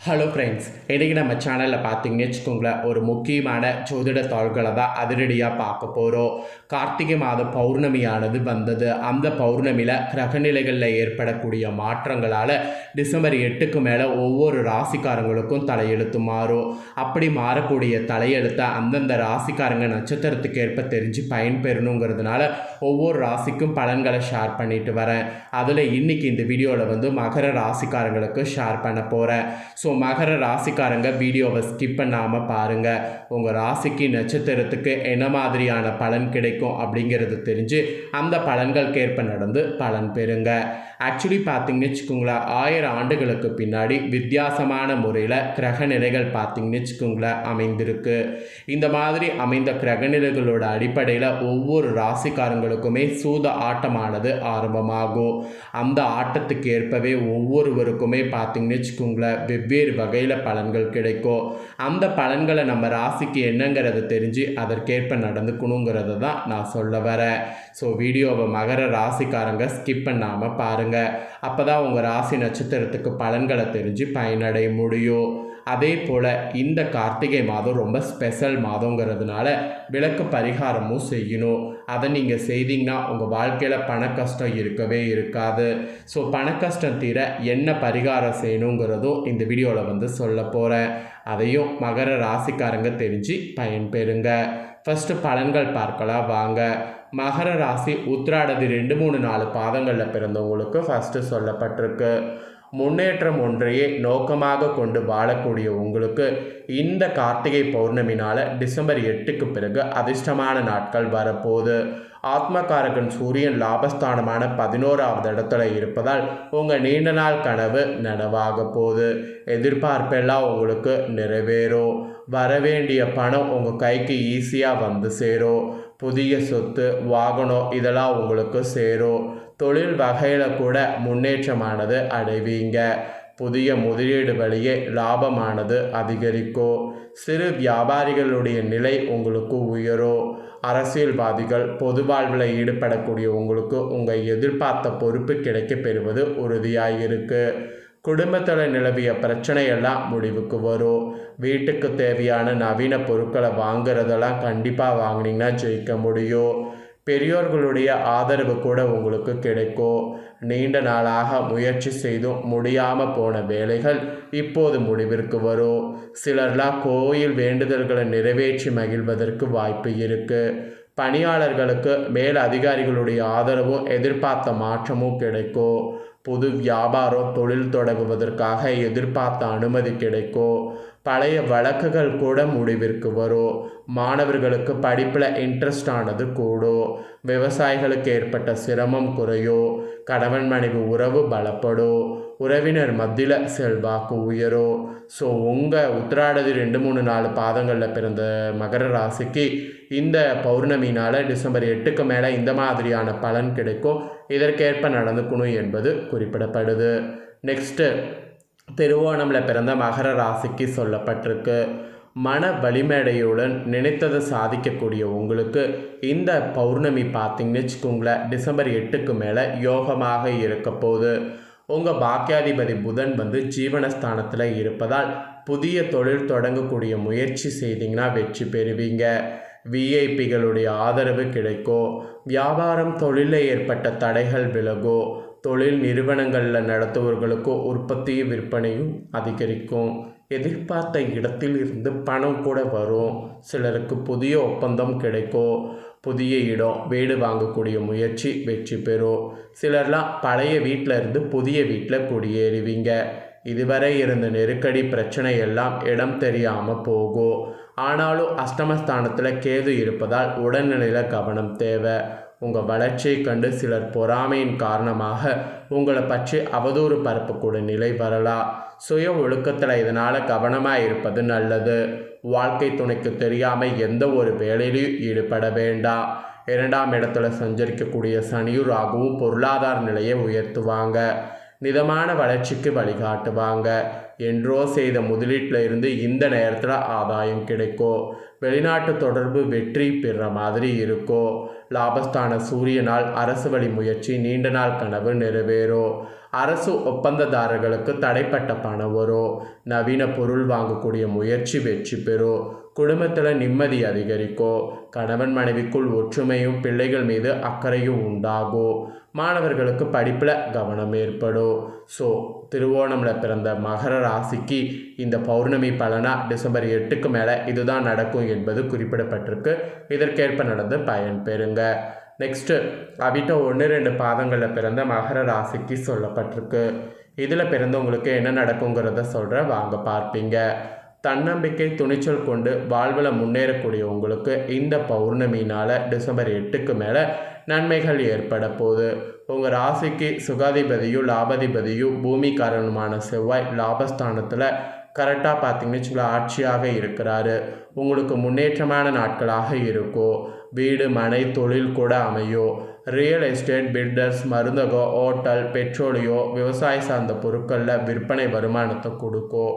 Hello friends, இன்றைக்கி நம்ம சேனலில் பார்த்தீங்கன்னு வச்சுக்கோங்களேன், ஒரு முக்கியமான ஜோதிட தாள்களை தான் அதிரடியாக பார்க்க போகிறோம். கார்த்திகை மாதம் பௌர்ணமியானது வந்தது. அந்த பௌர்ணமியில் கிரகநிலைகளில் ஏற்படக்கூடிய மாற்றங்களால் டிசம்பர் 8க்கு மேலே ஒவ்வொரு ராசிக்காரங்களுக்கும் தலையெழுத்து மாறும். அப்படி மாறக்கூடிய தலையெழுத்தை அந்தந்த ராசிக்காரங்க நட்சத்திரத்துக்கு ஏற்ப தெரிஞ்சு பயன்பெறணுங்கிறதுனால ஒவ்வொரு ராசிக்கும் பலன்களை ஷேர் பண்ணிட்டு வரேன். அதில் இன்றைக்கி இந்த வீடியோவில் மகர ராசிக்காரங்களுக்கு ஷேர் பண்ண போகிறேன். ஸோ மகர ராசிக்காரங்க வீடியோவை ஸ்கிப் பண்ணாமல் பாருங்கள். உங்கள் ராசிக்கு நட்சத்திரத்துக்கு என்ன மாதிரியான பலன் கிடைக்கும் அப்படிங்கிறது தெரிஞ்சு அந்த பலன்களுக்கு ஏற்ப நடந்து பலன் பெறுங்க. ஆக்சுவலி பார்த்தீங்கன்னு வச்சுக்கோங்களேன், 1000 ஆண்டுகளுக்கு பின்னாடி வித்தியாசமான முறையில் கிரகநிலைகள் பார்த்தீங்கன்னு வச்சுக்கோங்களேன் அமைந்திருக்கு. இந்த மாதிரி அமைந்த கிரகநிலைகளோட அடிப்படையில் ஒவ்வொரு ராசிக்காரங்களுக்குமே சூத ஆட்டமானது ஆரம்பமாகும். அந்த ஆட்டத்துக்கு ஏற்பவே ஒவ்வொருவருக்குமே பார்த்தீங்கன்னு வச்சுக்கோங்களேன் வெவ்வேறு வகையில் பலன்கள் கிடைக்கும். அந்த பலன்களை நம்ம ராசிக்கு என்னங்கிறத தெரிஞ்சு அதற்கேற்ப நடந்துக்கணுங்கிறத தான் நான் சொல்ல வரேன். ஸோ வீடியோவை மகர ராசிக்காரங்க ஸ்கிப் பண்ணாமல் பாருங்கள். அப்போ தான் உங்கள் ராசி நட்சத்திரத்துக்கு பலன்களை தெரிஞ்சு பயனடைய முடியும். அதே போல் இந்த கார்த்திகை மாதம் ரொம்ப ஸ்பெஷல் மாதங்கிறதுனால விளக்கு பரிகாரமும் செய்யணும். அதை நீங்கள் செய்தீங்கன்னா உங்கள் வாழ்க்கையில் பண கஷ்டம் இருக்கவே இருக்காது. ஸோ பண கஷ்டம் தீர என்ன பரிகாரம் செய்யணுங்கிறதும் இந்த வீடியோவில் சொல்ல போகிறேன். அதையும் மகர ராசிக்காரங்க தெரிஞ்சு பயன்பெறுங்க. ஃபஸ்ட்டு பலன்கள் பார்க்கலாம் வாங்க. மகர ராசி உத்திராடதி 2, 3, 4 பாதங்களில் பிறந்தவங்களுக்கு ஃபஸ்ட்டு சொல்லப்பட்டிருக்கு. முன்னேற்றம் ஒன்றையே நோக்கமாக கொண்டு வாழக்கூடிய உங்களுக்கு இந்த கார்த்திகை பௌர்ணமினால் டிசம்பர் 8க்கு பிறகு அதிர்ஷ்டமான நாட்கள் வரப்போகுது. ஆத்மகாரகன் சூரியன் லாபஸ்தானமான 11வது இடத்துல இருப்பதால் உங்கள் நீண்ட நாள் கனவு நனவாக போகுது. எதிர்பார்ப்பெல்லாம் உங்களுக்கு நிறைவேறும். வரவேண்டிய பணம் உங்கள் கைக்கு ஈஸியாக வந்து சேரும். புதிய சொத்து, வாகனம் இதெல்லாம் உங்களுக்கு சேரும். தொழில் வகையில் கூட முன்னேற்றமானது அடைவீங்க. புதிய முதலீடு வழியே லாபமானது அதிகரிக்கும். சிறு வியாபாரிகளுடைய நிலை உங்களுக்கு உயரும். அரசியல்வாதிகள், பொது வாழ்வில் ஈடுபடக்கூடிய உங்களுக்கு உங்கள் எதிர்பார்த்த பொறுப்பு கிடைக்க பெறுவது உறுதியாயிருக்கு. குடும்பத்தில் நிலவிய பிரச்சனையெல்லாம் முடிவுக்கு வரும். வீட்டுக்கு தேவையான நவீன பொருட்களை வாங்குறதெல்லாம் கண்டிப்பாக வாங்கினீங்கன்னா ஜெயிக்க முடியும். பெரியோர்களுடைய ஆதரவு கூட உங்களுக்கு கிடைக்கும். நீண்ட நாளாக முயற்சி செய்தும் முடியாமல் போன வேலைகள் இப்போது முடிவிற்கு வரும். சிலர்லாம் கோயில் வேண்டுதல்களை நிறைவேற்றி மகிழ்வதற்கு வாய்ப்பு இருக்குது. பணியாளர்களுக்கு மேல் அதிகாரிகளுடைய ஆதரவும் எதிர்பார்த்த மாற்றமும் கிடைக்கும். புது வியாபாரம், தொழில் தொடங்குவதற்காக எதிர்பார்த்த அனுமதி கிடைக்கும். பழைய வழக்குகள் கூட முடிவிற்கு வரும். மாணவர்களுக்கு படிப்பில் இன்ட்ரெஸ்ட் ஆனது கூடும். விவசாயிகளுக்கு ஏற்பட்ட சிரமம் குறையும். கணவன் மனைவி உறவு பலப்படும். உறவினர் மத்தியில் செல்வாக்கு உயரும். ஸோ உங்கள் உத்திராடதி 2, 3, 4 பாதங்களில் பிறந்த மகர ராசிக்கு இந்த பௌர்ணமினால் டிசம்பர் 8க்கு மேலே இந்த மாதிரியான பலன் கிடைக்கும். இதற்கேற்ப நடந்துக்கணும் என்பது குறிப்பிடப்படுது. நெக்ஸ்ட்டு திருவோணமில் பிறந்த மகர ராசிக்கு சொல்லப்பட்டிருக்கு. மன வலிமையுடன் நினைத்ததை சாதிக்கக்கூடிய உங்களுக்கு இந்த பௌர்ணமி பார்த்தீங்கன்னு வச்சுக்கோங்களேன் டிசம்பர் 8க்கு மேலே யோகமாக இருக்க போகுது. உங்கள் பாக்கியாதிபதி புதன் ஜீவனஸ்தானத்தில் இருப்பதால் புதிய தொழில் தொடங்கக்கூடிய முயற்சி செய்தீங்கன்னா வெற்றி பெறுவீங்க. விஐபிகளுடைய ஆதரவு கிடைக்கும். வியாபாரம், தொழிலில் ஏற்பட்ட தடைகள் விலகும். தொழில் நிறுவனங்களில் நடத்துவர்களுக்கு உற்பத்தியும் விற்பனையும் அதிகரிக்கும். எதிர்பார்த்த இடத்தில் இருந்து பணம் கூட வரும். சிலருக்கு புதிய ஒப்பந்தம் கிடைக்கும். புதிய இடம், வீடு வாங்கக்கூடிய முயற்சி வெற்றி பெறும். சிலர்லாம் பழைய வீட்டில் இருந்து புதிய வீட்டில் குடியேறுவீங்க. இதுவரை இருந்த நெருக்கடி பிரச்சனை எல்லாம் இடம் தெரியாமல் போகும். ஆனாலும் அஷ்டமஸ்தானத்தில் கேது இருப்பதால் உடல்நிலையில் கவனம் தேவை. உங்கள் வளர்ச்சியை கண்டு சிலர் பொறாமையின் காரணமாக உங்களை பற்றி அவதூறு பரப்பக்கூடிய நிலை வரலாம். சுய ஒழுக்கத்தில் இதனால் கவனமாக இருப்பது நல்லது. வாழ்க்கை துணைக்கு தெரியாமல் எந்த ஒரு வேலையிலையும் ஈடுபட வேண்டாம். 2ஆம் இடத்துல சஞ்சரிக்கக்கூடிய சனியும் ராகுவும் பொருளாதார நிலையை உயர்த்துவாங்க. மிதமான வளர்ச்சிக்கு வழிகாட்டுவாங்க. என்றோ செய்த முதலீட்டில் இருந்து இந்த நேரத்தில் ஆதாயம் கிடைக்கும். வெளிநாட்டு தொடர்பு வெற்றி பெற மாதிரி இருக்கும். லாபஸ்தான சூரியனால் அரசு வழி முயற்சி, நீண்ட நாள் கனவு நிறைவேறும். அரசு ஒப்பந்ததாரர்களுக்கு தடைப்பட்ட பணம் வரும். நவீன பொருள் வாங்கக்கூடிய முயற்சி வெற்றி பெறும். குடும்பத்தில் நிம்மதி அதிகரிக்கும். கணவன் மனைவிக்குள் ஒற்றுமையும் பிள்ளைகள் மீது அக்கறையும் உண்டாகும். மாணவர்களுக்கு படிப்பில் கவனம் ஏற்படும். ஸோ திருவோணமில் பிறந்த மகர ராசிக்கு இந்த பௌர்ணமி பலனாக டிசம்பர் 8க்கு மேலே இதுதான் நடக்கும் என்பது குறிப்பிடப்பட்டிருக்கு. இதற்கேற்ப நடந்து பயன் பெறுங்க. நெக்ஸ்ட்டு அவிட்ட 1-2 பாதங்களில் பிறந்த மகர ராசிக்கு சொல்லப்பட்டிருக்கு. இதில் பிறந்தவங்களுக்கு என்ன நடக்குங்கிறத சொல்கிற வாங்க பார்ப்பீங்க. தன்னம்பிக்கை துணிச்சல் கொண்டு வாழ்வில் முன்னேறக்கூடிய உங்களுக்கு இந்த பௌர்ணமினால் டிசம்பர் 8க்கு மேலே நன்மைகள் ஏற்பட போகுது. உங்கள் ராசிக்கு சுகாதிபதியும் லாபாதிபதியும் பூமிக்காரனுமான செவ்வாய் லாபஸ்தானத்தில் கரெக்டாக பார்த்தீங்கன்னு சொல்ல ஆட்சியாக இருக்கிறாரு. உங்களுக்கு முன்னேற்றமான நாட்களாக இருக்கும். வீடு மனை தொழில் கூட அமையும். ரியல் எஸ்டேட், பில்டர்ஸ், மருந்தகம், ஹோட்டல், பெட்ரோலியம், விவசாய சார்ந்த பொருட்களில் விற்பனை வருமானத்தை கொடுக்கும்.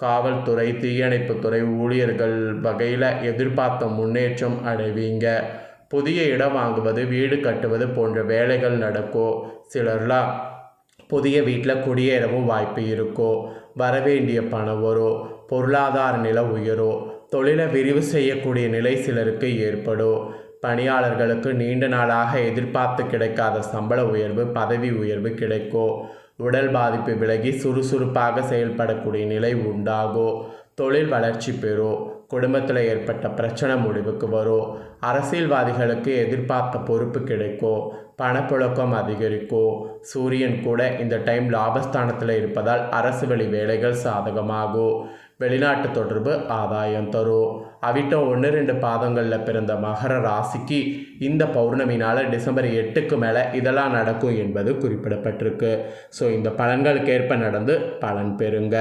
காவல்துறை, தீயணைப்புத்துறை ஊழியர்கள் வகையில் எதிர்பார்த்த முன்னேற்றம் அடைவீங்க. புதிய இடம் வாங்குவது, வீடு கட்டுவது போன்ற வேலைகள் நடக்கும். சிலர்லாம் புதிய வீட்டில் குடியேறவும் வாய்ப்பு இருக்கும். வரவேண்டிய பணம் வரும். பொருளாதார நிலை உயரும். தொழிலை விரிவு செய்யக்கூடிய நிலை சிலருக்கு ஏற்படும். பணியாளர்களுக்கு நீண்ட நாளாக எதிர்பார்த்து கிடைக்காத சம்பள உயர்வு, பதவி உயர்வு கிடைக்கும். உடல் பாதிப்பு விலகி சுறுசுறுப்பாக செயல்படக்கூடிய நிலை உண்டாகும். தொழில் வளர்ச்சி பெறும். குடும்பத்தில் ஏற்பட்ட பிரச்சனை முடிவுக்கு வரும். அரசியல்வாதிகளுக்கு எதிர்பார்த்த பொறுப்பு கிடைக்கும். பணப்புழக்கம் அதிகரிக்கும். சூரியன் கூட இந்த டைம் லாபஸ்தானத்தில் இருப்பதால் அரசு வழி வேலைகள் சாதகமாகும். வெளிநாட்டு தொடர்பு ஆதாயம் தரும். அவிட்டம் 1-2 பாதங்களில் பிறந்த மகர ராசிக்கு இந்த பௌர்ணமினால் டிசம்பர் 8க்கு மேலே இதெல்லாம் நடக்கும் என்பது குறிப்பிடப்பட்டிருக்கு. ஸோ இந்த பலன்களுக்கேற்ப நடந்து பலன் பெறுங்க.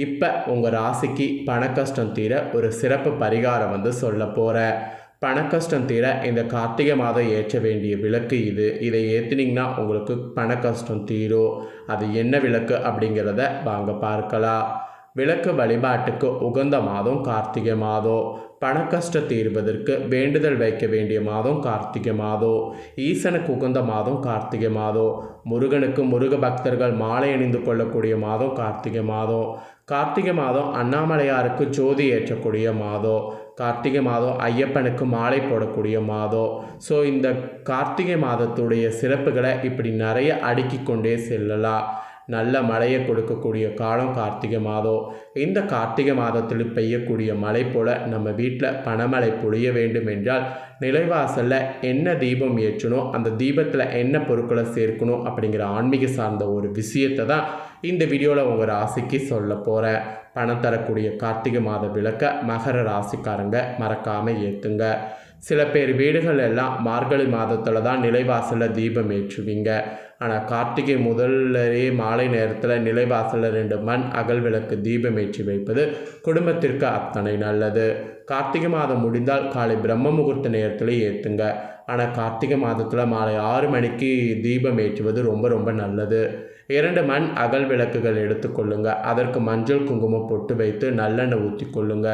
இப்போ உங்கள் ராசிக்கு பணக்கஷ்டம் தீர ஒரு சிறப்பு பரிகாரம் சொல்ல போகிறேன். பணக்கஷ்டம் தீர இந்த கார்த்திகை மாதம் ஏற்ற வேண்டிய விளக்கு இது. இதை ஏற்றினீங்கன்னா உங்களுக்கு பணக்கஷ்டம் தீரும். அது என்ன விளக்கு அப்படிங்கிறத வாங்க பார்க்கலாம். விளக்கு வழிபாட்டுக்கு உகந்த மாதம் கார்த்திகை மாதம். பணக்கஷ்டம் தீர்வதற்கு வேண்டுதல் வைக்க வேண்டிய மாதம் கார்த்திகை மாதம். ஈசனுக்கு உகந்த மாதம் கார்த்திகை மாதம். முருகனுக்கு முருக பக்தர்கள் மாலை அணிந்து கொள்ளக்கூடிய மாதம் கார்த்திகை மாதம். கார்த்திகை மாதம் அண்ணாமலையாருக்கு ஜோதி ஏற்றக்கூடிய மாதம். கார்த்திகை மாதம் ஐயப்பனுக்கு மாலை போடக்கூடிய மாதம். ஸோ இந்த கார்த்திகை மாதத்துடைய சிறப்புகளை இப்படி நிறைய அடுக்கி கொண்டே செல்லலாம். நல்ல மழையை கொடுக்கக்கூடிய காலம் கார்த்திகை மாதம். இந்த கார்த்திகை மாதத்தில் பெய்யக்கூடிய மழை போல் நம்ம வீட்டில் பணமழை பொழிய வேண்டும் என்றால் நிலைவாசலில் என்ன தீபம் ஏற்றணும், அந்த தீபத்தில் என்ன பொருட்களை சேர்க்கணும் அப்படிங்கிற ஆன்மீக சார்ந்த ஒரு விஷயத்தை தான் இந்த வீடியோவில் உங்கள் ராசிக்கு சொல்ல போகிறேன். பணம் தரக்கூடிய கார்த்திகை மாத விளக்க மகர ராசிக்காரங்க மறக்காமல் ஏற்றுங்க. சில பேர் வீடுகள் எல்லாம் மார்கழி மாதத்தில் தான் நிலைவாசலில் தீபம் ஏற்றுவீங்க. ஆனால் கார்த்திகை முதல்லே மாலை நேரத்தில் நிலைவாசலில் 2 மண் அகல் விளக்கு தீபம் ஏற்றி வைப்பது குடும்பத்திற்கு அத்தனை நல்லது. கார்த்திகை மாதம் முடிந்தால் காலை பிரம்ம முகூர்த்த நேரத்தில் ஏற்றுங்க. ஆனால் கார்த்திகை மாதத்தில் மாலை 6 மணிக்கு தீபம் ஏற்றுவது ரொம்ப ரொம்ப நல்லது. 2 மண் அகல் விளக்குகள் எடுத்துக்கொள்ளுங்க. அதற்கு மஞ்சள் குங்குமம் பொட்டு வைத்து நல்லெண்ணெய் ஊற்றி கொள்ளுங்க.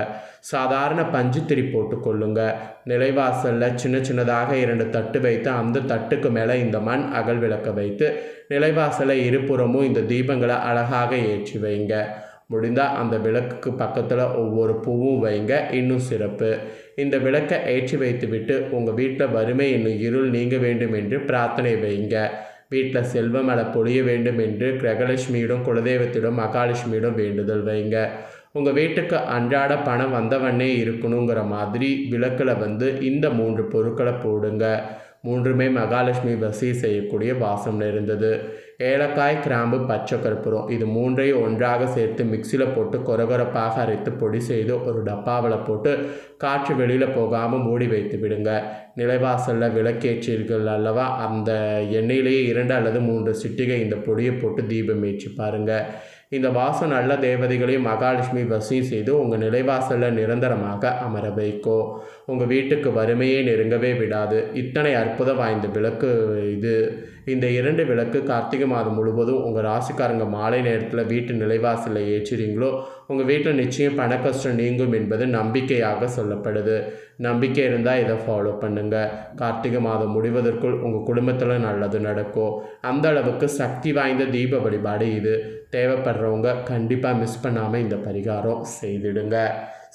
சாதாரண பஞ்சுத்திரி போட்டுக்கொள்ளுங்க. நிலைவாசலில் சின்ன சின்னதாக 2 தட்டு வைத்து அந்த தட்டுக்கு மேலே இந்த மண் அகல் விளக்கை வைத்து நிலைவாசலை இருபுறமும் இந்த தீபங்களை அழகாக ஏற்றி வைங்க. முடிந்தால் அந்த விளக்குக்கு பக்கத்தில் ஒவ்வொரு பூவும் வைங்க. இன்னும் சிறப்பு. இந்த விளக்கை ஏற்றி வைத்து விட்டு உங்கள் வீட்டில் வறுமை என்னும் இருள் நீங்க வேண்டும் என்று பிரார்த்தனை வைங்க. வீட்டில் செல்வம் மழை பொழிய வேண்டும் என்று கிரகலட்சுமியிடம், குலதெய்வத்திடம், மகாலட்சுமியிடம் வேண்டுதல் வைங்க. உங்கள் வீட்டுக்கு அன்றாட பணம் வந்தவண்ணே இருக்கணுங்கிற மாதிரி விளக்கில் இந்த 3 பொருட்களை போடுங்க. 3மே மகாலட்சுமி வசி செய்யக்கூடிய வாசம் நிறைந்தது. ஏலக்காய், கிராம்பு, பச்சை கற்பூரம் இது 3ஐயும் ஒன்றாக சேர்த்து மிக்சியில் போட்டு கொரகொரப்பாக அரைத்து பொடி செய்து ஒரு டப்பாவில் போட்டு காற்று வெளியில் போகாமல் மூடி வைத்து விடுங்க. நிலைவாசலில் விளக்கேற்றீர்கள் அல்லவா, அந்த எண்ணெயிலேயே 2 அல்லது 3 சிட்டிகை இந்த பொடியை போட்டு தீபம் ஏற்றி பாருங்கள். இந்த வாசம் நல்ல தேவதைகளையும் மகாலட்சுமி வசியம் செய்து உங்கள் நிலைவாசலில் நிரந்தரமாக அமர வைக்கும். உங்கள் வீட்டுக்கு வறுமையே நெருங்கவே விடாது. இத்தனை அற்புதம் வாய்ந்த விளக்கு இது. இந்த 2 விளக்கு கார்த்திகை மாதம் முழுவதும் உங்கள் ராசிக்காரங்க மாலை நேரத்தில் வீட்டு நிலைவாசலில் ஏற்றுறீங்களோ உங்கள் வீட்டில் நிச்சயம் பண கஷ்டம் நீங்கும் என்பது நம்பிக்கையாக சொல்லப்படுது. நம்பிக்கை இருந்தால் இதை ஃபாலோ பண்ணுங்கள். கார்த்திகை மாதம் முடிவதற்குள் உங்கள் குடும்பத்தில் நல்லது நடக்கும். அந்த அளவுக்கு சக்தி வாய்ந்த தீப வழிபாடு இது. தேவைப்படுறவங்க கண்டிப்பாக மிஸ் பண்ணாமல் இந்த பரிகாரம் செய்திடுங்க.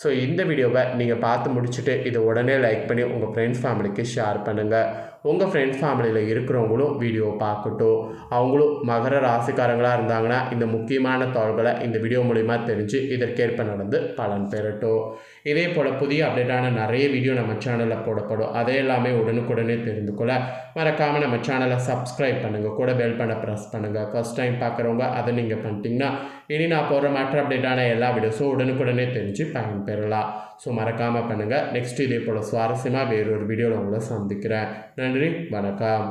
ஸோ இந்த வீடியோவை நீங்கள் பார்த்து முடிச்சுட்டு இதை உடனே லைக் பண்ணி உங்கள் ஃப்ரெண்ட்ஸ் ஃபேமிலிக்கு ஷேர் பண்ணுங்கள். உங்கள் ஃப்ரெண்ட்ஸ் ஃபேமிலியில் இருக்கிறவங்களும் வீடியோ பார்க்கட்டும். அவங்களும் மகர ராசிக்காரங்களாக இருந்தாங்கன்னா இந்த முக்கியமான தாள்களை இந்த வீடியோ மூலிமா தெரிஞ்சு இதற்கேற்ப நடந்து பலன் பெறட்டும். இதே போல் புதிய அப்டேட்டான நிறைய வீடியோ நம்ம சேனலில் போடப்படும். அதை எல்லாமே உடனுக்குடனே தெரிந்து கொள்ள மறக்காமல் நம்ம சேனலை சப்ஸ்கிரைப் பண்ணுங்கள். கூட பெல் பண்ண ப்ரெஸ் பண்ணுங்கள். ஃபஸ்ட் டைம் பார்க்குறவங்க அதை நீங்கள் பண்ணிட்டீங்கன்னா இனி நான் போடுற மற்ற அப்டேட்டான எல்லா வீடியோஸும் உடனுக்குடனே தெரிஞ்சு பயன் பெறலாம். ஸோ மறக்காமல் பண்ணுங்கள். நெக்ஸ்ட் இதே போல் சுவாரஸ்யமாக வேறொரு வீடியோவில் உங்களை சந்திக்கிறேன். நன்றி, வணக்கம்.